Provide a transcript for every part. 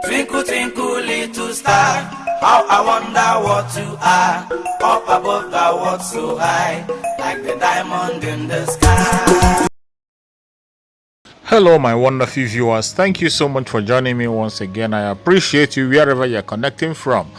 Twinkle, twinkle, little star, how I wonder what you are. Up above the world so high, like the diamond in the sky. Hello, my wonderful viewers. Thank you so much for joining me once again. I appreciate you wherever you're connecting from.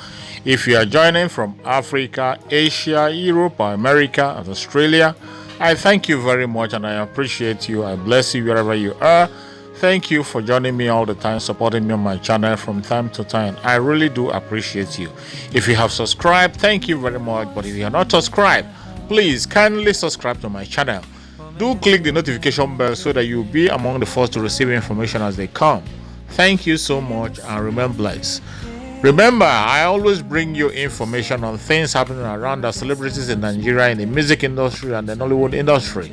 If you are joining from Africa, Asia, Europe, or America, and Australia, I thank you very much and I appreciate you. I bless you wherever you are. Thank you for joining me all the time, supporting me on my channel from time to time. I really do appreciate you. If you have subscribed, thank you very much. But if you are not subscribed, please kindly subscribe to my channel. Do click the notification bell so that you'll be among the first to receive information as they come. Thank you so much and remain blessed. Remember, I always bring you information on things happening around the celebrities in Nigeria, in the music industry and the Nollywood industry.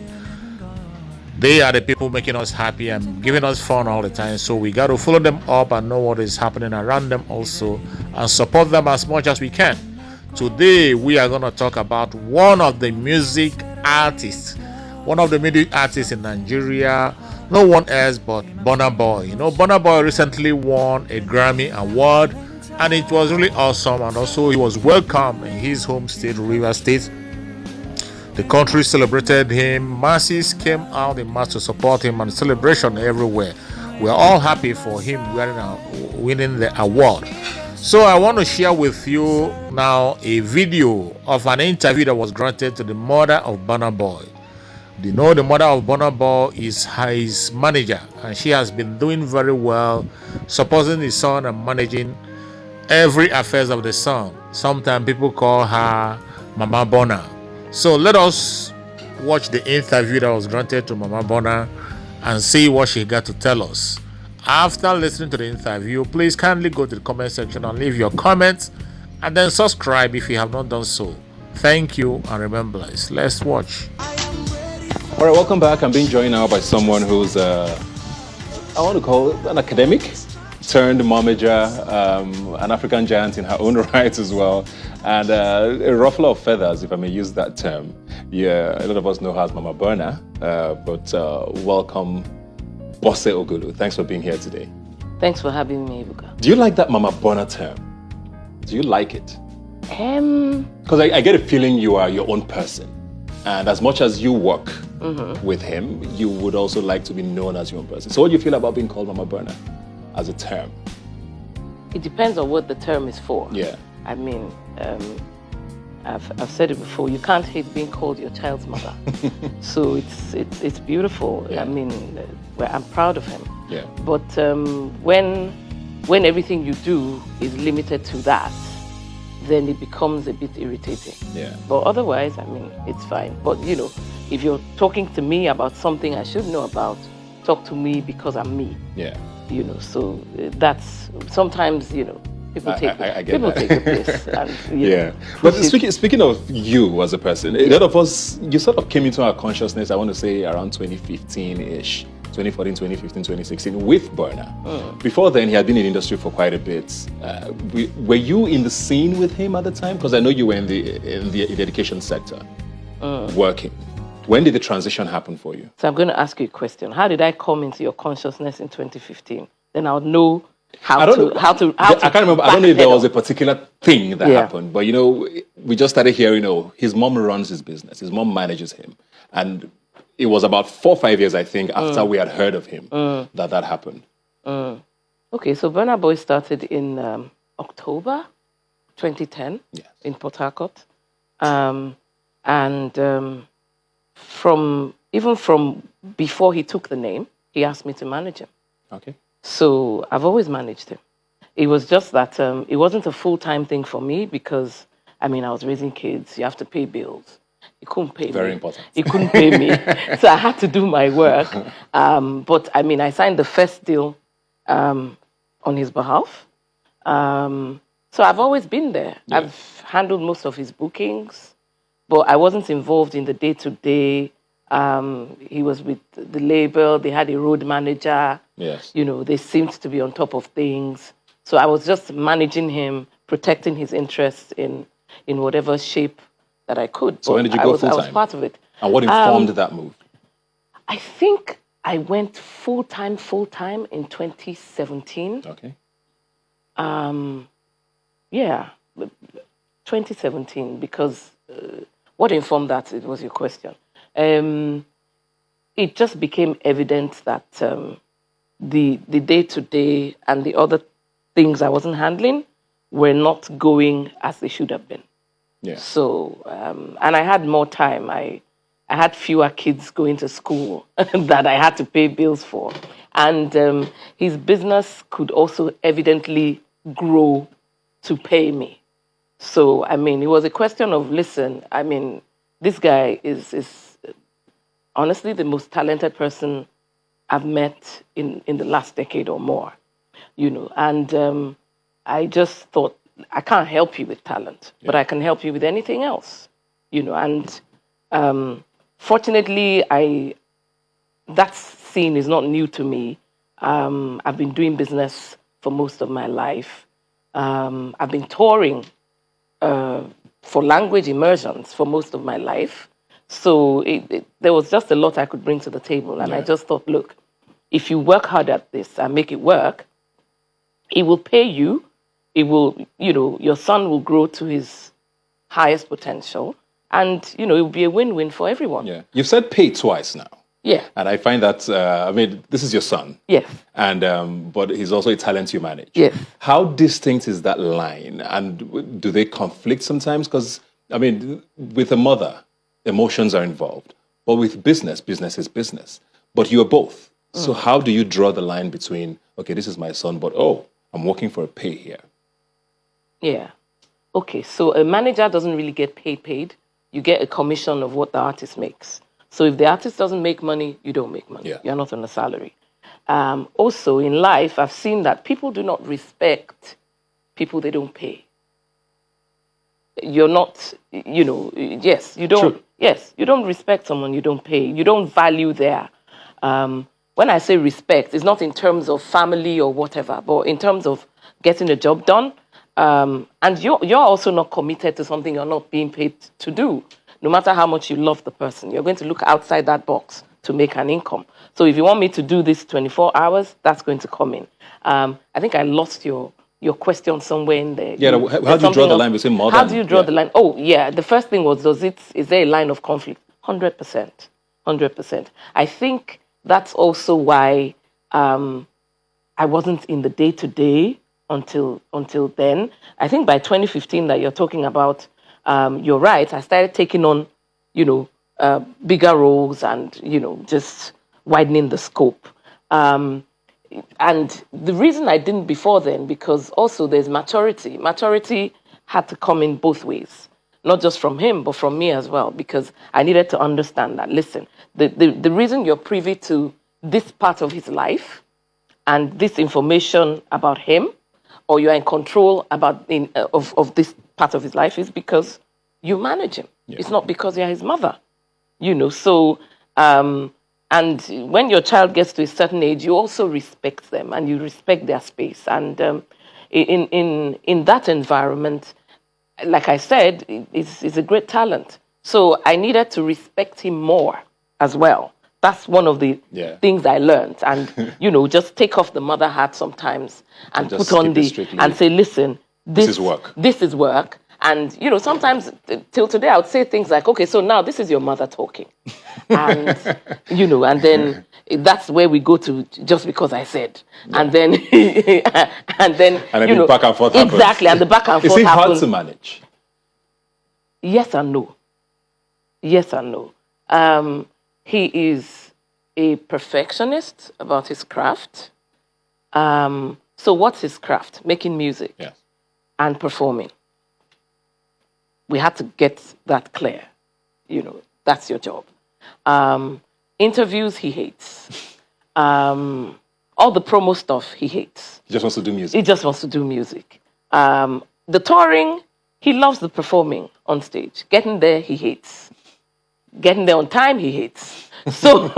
They are the people making us happy and giving us fun all the time, so we got to follow them up and know what is happening around them also and support them as much as we can. Today we are going to talk about one of the music artists in Nigeria, no one else but Burna Boy. You know, Burna Boy recently won a Grammy award and it was really awesome, and also he was welcome in his home state, Rivers State. The country celebrated him. Masses came out in mass to support him and celebration everywhere. We're all happy for him winning the award. So I want to share with you now a video of an interview that was granted to the mother of Burna Boy. You know, the mother of Burna Boy is his manager, and she has been doing very well, supporting his son and managing every affairs of the son. Sometimes people call her Mama Burna. So let us watch the interview that was granted to Mama Burna and see what she got to tell us. After listening to the interview, please kindly go to the comment section and leave your comments and then subscribe if you have not done so. Thank you and remember, let's watch. All right, welcome back. I'm being joined now by someone who's, I want to call it an academic turned momager, an African giant in her own right as well, and a ruffler of feathers, if I may use that term. Yeah, a lot of us know her as Mama Burna, but welcome, Bose Ogulu. Thanks for being here today. Thanks for having me, Ibuka. Do you like that Mama Burna term? Do you like it? Because I get a feeling you are your own person. And as much as you work with him, you would also like to be known as your own person. So what do you feel about being called Mama Burna as a term? It depends on what the term is for. Yeah. I mean, I've said it before, you can't hate being called your child's mother. So it's beautiful. Yeah. I mean, I'm proud of him. Yeah. But when everything you do is limited to that, then it becomes a bit irritating. Yeah. But otherwise, I mean, it's fine. But, you know, if you're talking to me about something I should know about, talk to me because I'm me. Yeah. You know, so that's sometimes, you know, people take the piss. And, yeah. But speaking of you as a person, a lot of us, you sort of came into our consciousness, I want to say around 2015-ish. 2014, 2015, 2016 with Burna. Before then, he had been in the industry for quite a bit. Were you in the scene with him at the time? Because I know you were in the education sector working. When did the transition happen for you? So I'm going to ask you a question. How did I come into your consciousness in 2015? Then I'll know how to. I can't remember. I don't know if there was a particular thing that happened, but you know, we just started hearing, you know, his mom runs his business. His mom manages him, and it was about 4 or 5 years, I think, after we had heard of him that happened. Okay, so Burna Boy started in October 2010 in Port Harcourt. From before he took the name, he asked me to manage him. Okay. So I've always managed him. It was just that it wasn't a full-time thing for me because, I mean, I was raising kids. You have to pay bills. He couldn't pay me. Very important. He couldn't pay me. So I had to do my work. But, I mean, I signed the first deal on his behalf. So I've always been there. Yeah. I've handled most of his bookings, but I wasn't involved in the day-to-day. He was with the label. They had a road manager. Yes. You know, they seemed to be on top of things. So I was just managing him, protecting his interests in whatever shape that I could. So when did you go full-time? I was part of it. And what informed that move? I think I went full-time in 2017. Okay. Yeah, 2017, because what informed that, it was your question. It just became evident that the day-to-day and the other things I wasn't handling were not going as they should have been. Yeah. So, and I had more time. I had fewer kids going to school that I had to pay bills for. And his business could also evidently grow to pay me. So, I mean, it was a question of, listen, I mean, this guy is honestly the most talented person I've met in the last decade or more, you know. And I just thought, I can't help you with talent, but I can help you with anything else, you know. And fortunately, that scene is not new to me. I've been doing business for most of my life. I've been touring for language immersions for most of my life. So there was just a lot I could bring to the table. And I just thought, look, if you work hard at this and make it work, it will pay you. It will, you know, your son will grow to his highest potential. And, you know, it will be a win-win for everyone. Yeah. You've said pay twice now. Yeah. And I find that, I mean, this is your son. Yes. And but he's also a talent you manage. Yes. How distinct is that line? And do they conflict sometimes? Because, I mean, with a mother, emotions are involved. But with business, business is business. But you're both. So how do you draw the line between, okay, this is my son, but oh, I'm working for a pay here? Yeah. Okay, so a manager doesn't really get paid. You get a commission of what the artist makes. So if the artist doesn't make money, you don't make money. Yeah. You're not on a salary. Also, in life, I've seen that people do not respect people they don't pay. You're not, you know, yes, you don't. True. Yes, you don't respect someone you don't pay. You don't value their. When I say respect, it's not in terms of family or whatever, but in terms of getting the job done. And you're also not committed to something you're not being paid to do. No matter how much you love the person, you're going to look outside that box to make an income. So if you want me to do this 24 hours, that's going to come in. I think I lost your question somewhere in there. Yeah, how do you draw the line between mother? How do you draw the line? Oh, yeah. The first thing was, is there a line of conflict? 100%. 100%. I think that's also why I wasn't in the day-to-day until then. I think by 2015 that you're talking about, you're right. I started taking on, you know, bigger roles and, you know, just widening the scope. And the reason I didn't before then, because also there's maturity. Maturity had to come in both ways, not just from him, but from me as well, because I needed to understand that, listen, the reason you're privy to this part of his life and this information about him, or you're in control of this part of his life, is because you manage him. Yeah. It's not because you're his mother, you know. So, and when your child gets to a certain age, you also respect them and you respect their space. And in that environment, like I said, it's a great talent. So I needed to respect him more as well. That's one of the things I learned. And, you know, just take off the mother hat sometimes and put on and say, listen, this is work. This is work. And, you know, sometimes till today I would say things like, okay, so now this is your mother talking. And, you know, and then that's where we go to just because I said. Yeah. And then, and then you know, back and forth exactly, happens. and the back and forth happens. Is it hard happens. to manage? Yes and no. Yes and no. He is a perfectionist about his craft. So what's his craft? Making music and performing. We had to get that clear. You know, that's your job. Interviews, he hates. All the promo stuff, he hates. He just wants to do music. He just wants to do music. The touring, he loves the performing on stage. Getting there, he hates. Getting there on time, he hates. So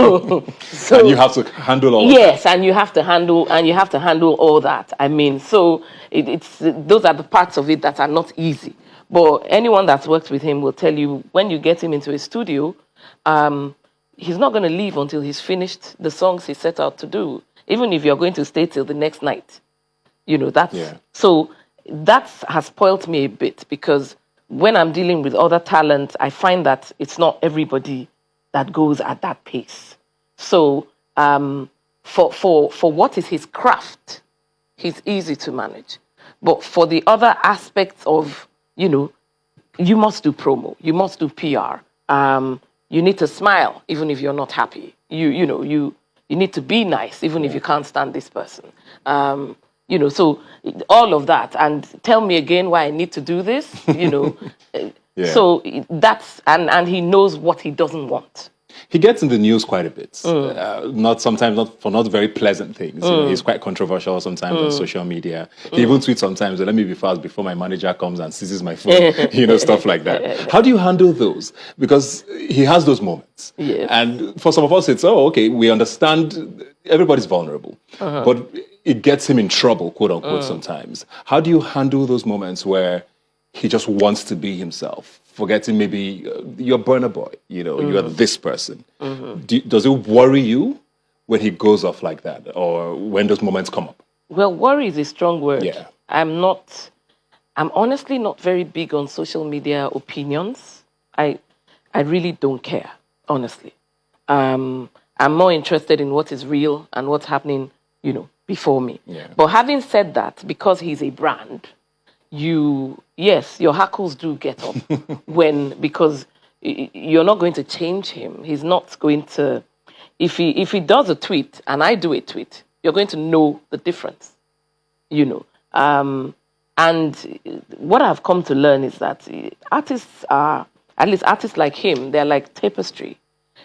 and you have to handle all yes, and you have to handle all that. I mean, so it's those are the parts of it that are not easy. But anyone that's worked with him will tell you when you get him into a studio, he's not going to leave until he's finished the songs he set out to do, even if you're going to stay till the next night. So that has spoilt me a bit, because when I'm dealing with other talent, I find that it's not everybody that goes at that pace. So for what is his craft, he's easy to manage. But for the other aspects of, you must do promo, you must do PR. You need to smile even if you're not happy. You need to be nice even if you can't stand this person. So all of that, and tell me again why I need to do this. So that's and he knows what he doesn't want. He gets in the news quite a bit. Not very pleasant things. He's quite controversial sometimes on social media. He even tweets sometimes, "Let me be fast before my manager comes and seizes my phone." Stuff like that. How do you handle those? Because he has those moments. Yes. And for some of us, it's, okay, we understand everybody's vulnerable. But it gets him in trouble, quote unquote, sometimes. How do you handle those moments where he just wants to be himself, forgetting maybe you're Burna Boy, you're this person? Does it worry you when he goes off like that, or when those moments come up? Well, worry is a strong word. Yeah. I'm honestly not very big on social media opinions. I really don't care, honestly. I'm more interested in what is real and what's happening, before me. Yeah. But having said that, because he's a brand, yes, your hackles do get up because you're not going to change him. He's not going to, if he does a tweet and I do a tweet, you're going to know the difference, And what I've come to learn is that artists are, at least artists like him, they're like tapestry.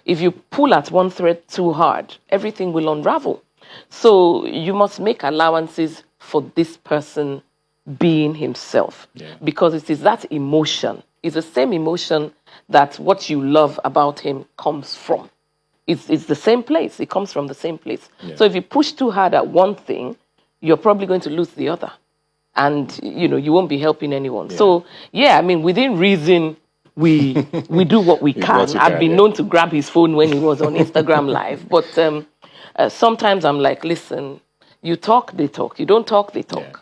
If you pull at one thread too hard, everything will unravel. So you must make allowances for this person being himself, because it is that emotion. It's the same emotion that what you love about him comes from. It's the same place. It comes from the same place. Yeah. So if you push too hard at one thing, you're probably going to lose the other, and you won't be helping anyone. Yeah. So within reason, we do what we can. I've been known to grab his phone when he was on Instagram Live, but sometimes I'm like, listen, you talk, they talk. You don't talk, they talk. Yeah.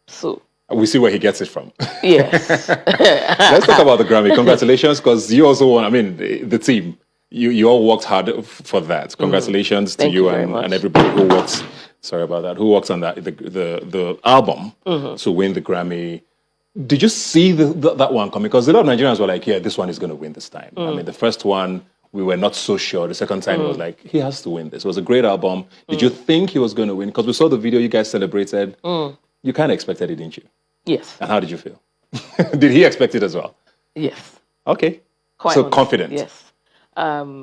So we see where he gets it from. Yes. Let's talk about the Grammy. Congratulations, because you also won. The team. You all worked hard for that. Congratulations to you and everybody who works. Sorry about that. Who works on that the album to win the Grammy? Did you see that one coming? Because a lot of Nigerians were like, "Yeah, this one is going to win this time." The first one, we were not so sure. The second time, it was like, he has to win this. It was a great album. Did you think he was going to win? Because we saw the video you guys celebrated. You kind of expected it, didn't you? Yes. And how did you feel? Did he expect it as well? Yes. Okay. Quite so honest. Confident. Yes.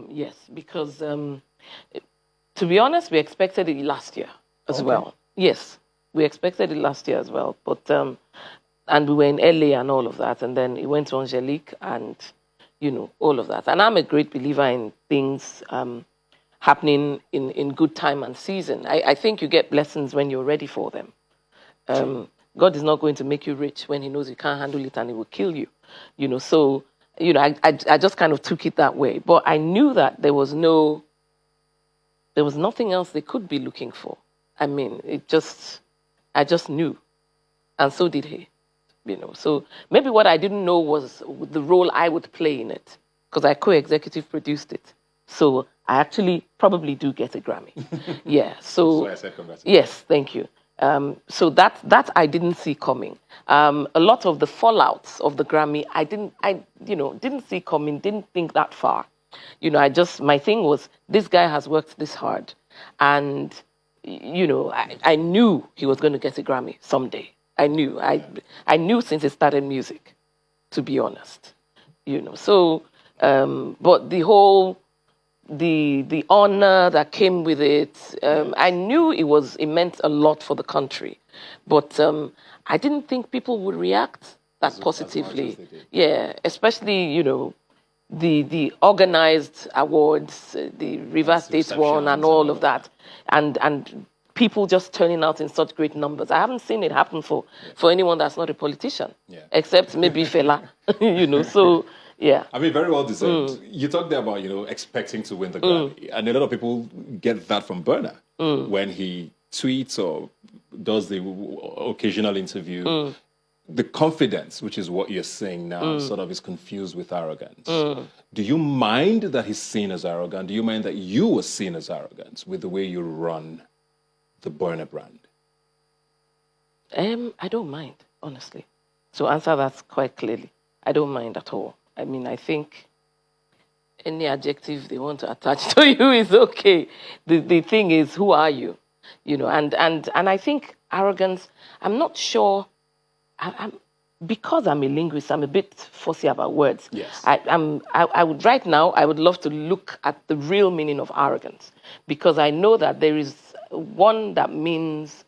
Yes, because to be honest, we expected it last year as well. Yes, we expected it last year as well. But and we were in LA and all of that, and then it went to Angelique and all of that. And I'm a great believer in things happening in good time and season. I think you get blessings when you're ready for them. God is not going to make you rich when he knows you can't handle it and he will kill you. So I just kind of took it that way. But I knew that there was nothing else they could be looking for. I just knew. And so did he. So maybe what I didn't know was the role I would play in it, because I co-executive produced it. So I actually probably do get a Grammy. Yeah. So I said congratulations. Yes, thank you. So that I didn't see coming. A lot of the fallouts of the Grammy, I didn't see coming. Didn't think that far. My thing was, this guy has worked this hard, and I knew he was going to get a Grammy someday. I knew since he started music, to be honest. So but the whole the honor that came with it, I knew it meant a lot for the country, but I didn't think people would react that positively. Yeah, especially the organized awards, the River State one, and all of that, and people just turning out in such great numbers. I haven't seen it happen for anyone that's not a politician, except maybe Fela. So. Yeah. Very well deserved. You talked there about, expecting to win the Grammy. And a lot of people get that from Burna when he tweets or does the occasional interview, the confidence, which is what you're saying now, sort of is confused with arrogance. Do you mind that he's seen as arrogant? Do you mind that you were seen as arrogant with the way you run the Burna brand? I don't mind, honestly. To answer that quite clearly, I don't mind at all. I mean, I think any adjective they want to attach to you is okay. The thing is, who are you? You know, and I think arrogance, I'm not sure, because I'm a linguist, I'm a bit fussy about words. Yes. I would right now, I would love to look at the real meaning of arrogance, because I know that there is one that means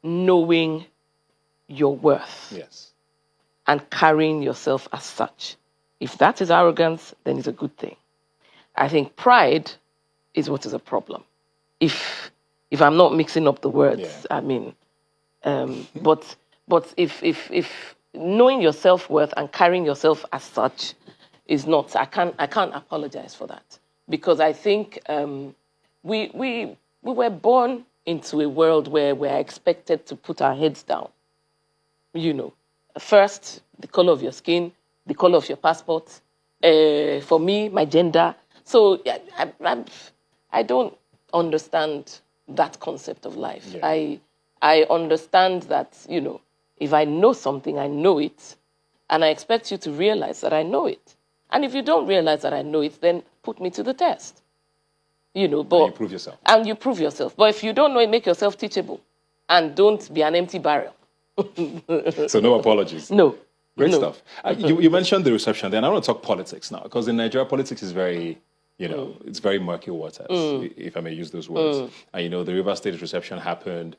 knowing your worth. Yes. And carrying yourself as such. If that is arrogance, then it's a good thing. I think pride is what is a problem. If I'm not mixing up the words, Yeah. I mean, but if knowing your self-worth and carrying yourself as such is not, I can't apologize for that, because I think we were born into a world where we're expected to put our heads down. You know, first the color of your skin, the color of your passport. For me, my gender. So I don't understand that concept of life. Yeah. I understand that, you know, if I know something, I know it, and I expect you to realize that I know it. And if you don't realize that I know it, then put me to the test. You know, but And you prove yourself. And you prove yourself. But if you don't know it, make yourself teachable, and don't be an empty barrel. So no apologies. No. Great No. stuff. You mentioned the reception there, and I want to talk politics now, because in Nigeria, politics is very, you know, it's very murky waters, if I may use those words. And, you know, the River State reception happened.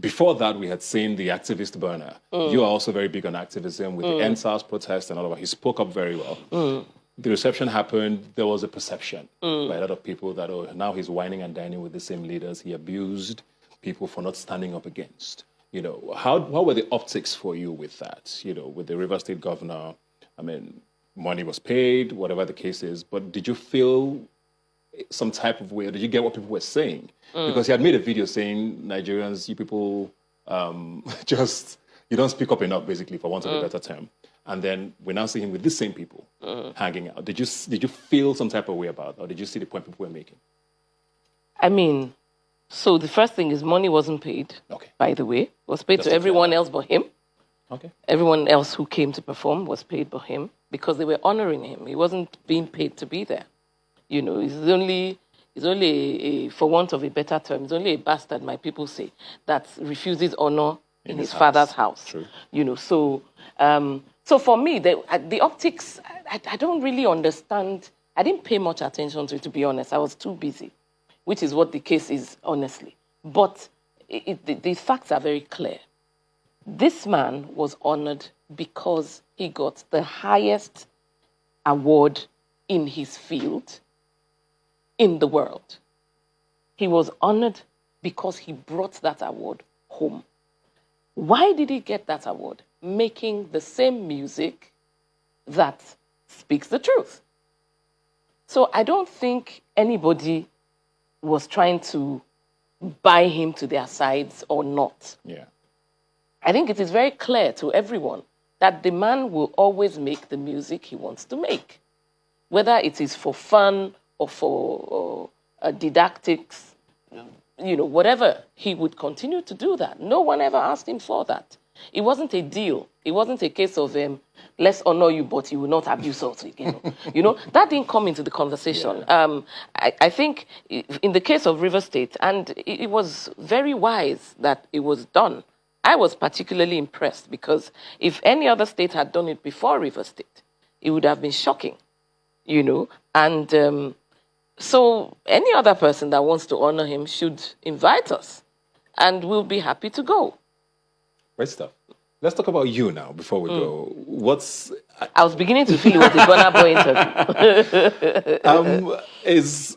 Before that, we had seen the activist Burna. You are also very big on activism with the NSAS protest and all of that. He spoke up very well. The reception happened. There was a perception by a lot of people that, oh, now he's whining and dining with the same leaders he abused people for not standing up against. You know, how were the optics for you with that? You know, with the River State governor, I mean, money was paid, whatever the case is, but did you feel some type of way? Did you get what people were saying? Because he had made a video saying, Nigerians, you people, you don't speak up enough, basically, for want of a better term. And then we now see him with these same people hanging out. Did you feel some type of way about it, or did you see the point people were making? I mean, so the first thing is money wasn't paid, by the way. It was paid Just to everyone else but him. Okay. Everyone else who came to perform was paid by him because they were honoring him. He wasn't being paid to be there. You know, he's only a, for want of a better term, he's only a bastard, my people say, that refuses honor in his father's house. True. You know, so for me, the optics, I don't really understand. I didn't pay much attention to it, to be honest. I was too busy, which is what the case is, honestly. But the facts are very clear. This man was honored because he got the highest award in his field in the world. He was honored because he brought that award home. Why did he get that award? Making the same music that speaks the truth. So I don't think anybody was trying to buy him to their sides or not. Yeah. I think it is very clear to everyone that the man will always make the music he wants to make. Whether it is for fun or for didactics, you know, whatever, he would continue to do that. No one ever asked him for that. It wasn't a deal. It wasn't a case of, let's honor you, but you will not abuse us again. You know, that didn't come into the conversation. Yeah. I think in the case of River State, and it was very wise that it was done. I was particularly impressed because if any other state had done it before River State, it would have been shocking, you know. And so any other person that wants to honor him should invite us, and we'll be happy to go. Great stuff. Let's talk about you now before we go. I was beginning to feel it was a Burna Boy interview. Is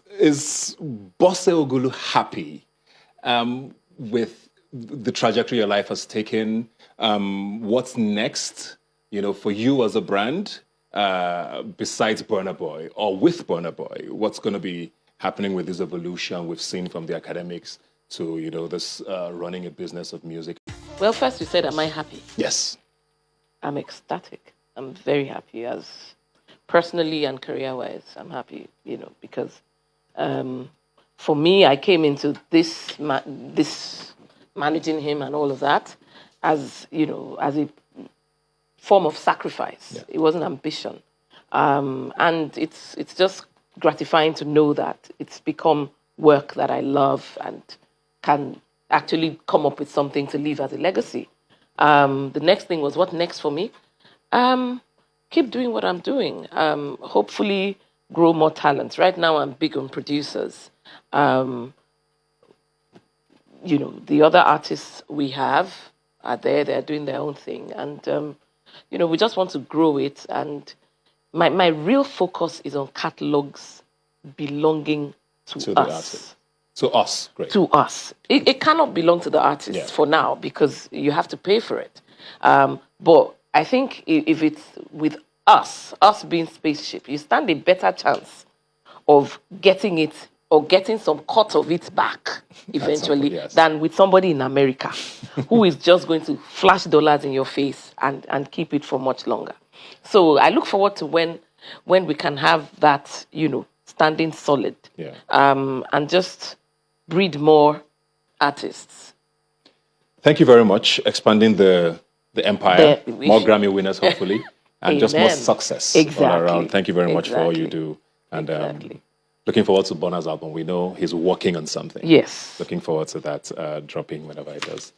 Bosse Ogulu happy with the trajectory your life has taken? What's next, you know, for you as a brand, besides Burna Boy or with Burna Boy? What's going to be happening with this evolution we've seen from the academics to, you know, this running a business of music? Well, first you said, am I happy? Yes. I'm ecstatic. I'm very happy, as personally and career-wise. I'm happy, you know, because for me, I came into this managing him and all of that as, you know, as a form of sacrifice. Yeah. It wasn't ambition, and it's just gratifying to know that it's become work that I love and can actually come up with something to leave as a legacy. The next thing was, what next for me? Keep doing what I'm doing. Hopefully grow more talents. Right now I'm big on producers. You know, the other artists we have are there, they're doing their own thing. And, you know, we just want to grow it. And my real focus is on catalogs belonging to To the us. artist. To us, great. To us. It cannot belong to the artist Yeah. for now because you have to pay for it. But I think if it's with us being Spaceship, you stand a better chance of getting it or getting some cut of it back eventually yes. than with somebody in America who is just going to flash dollars in your face and keep it for much longer. So I look forward to when we can have that, you know, standing solid, Yeah. and just breed more artists. Thank you very much. Expanding the empire, The- more Grammy winners, hopefully, and just more Amen. success Exactly. all around. Thank you very much for all you Exactly. do. And Exactly. looking forward to Burna's album. We know he's working on something. Yes. Looking forward to that dropping whenever it does.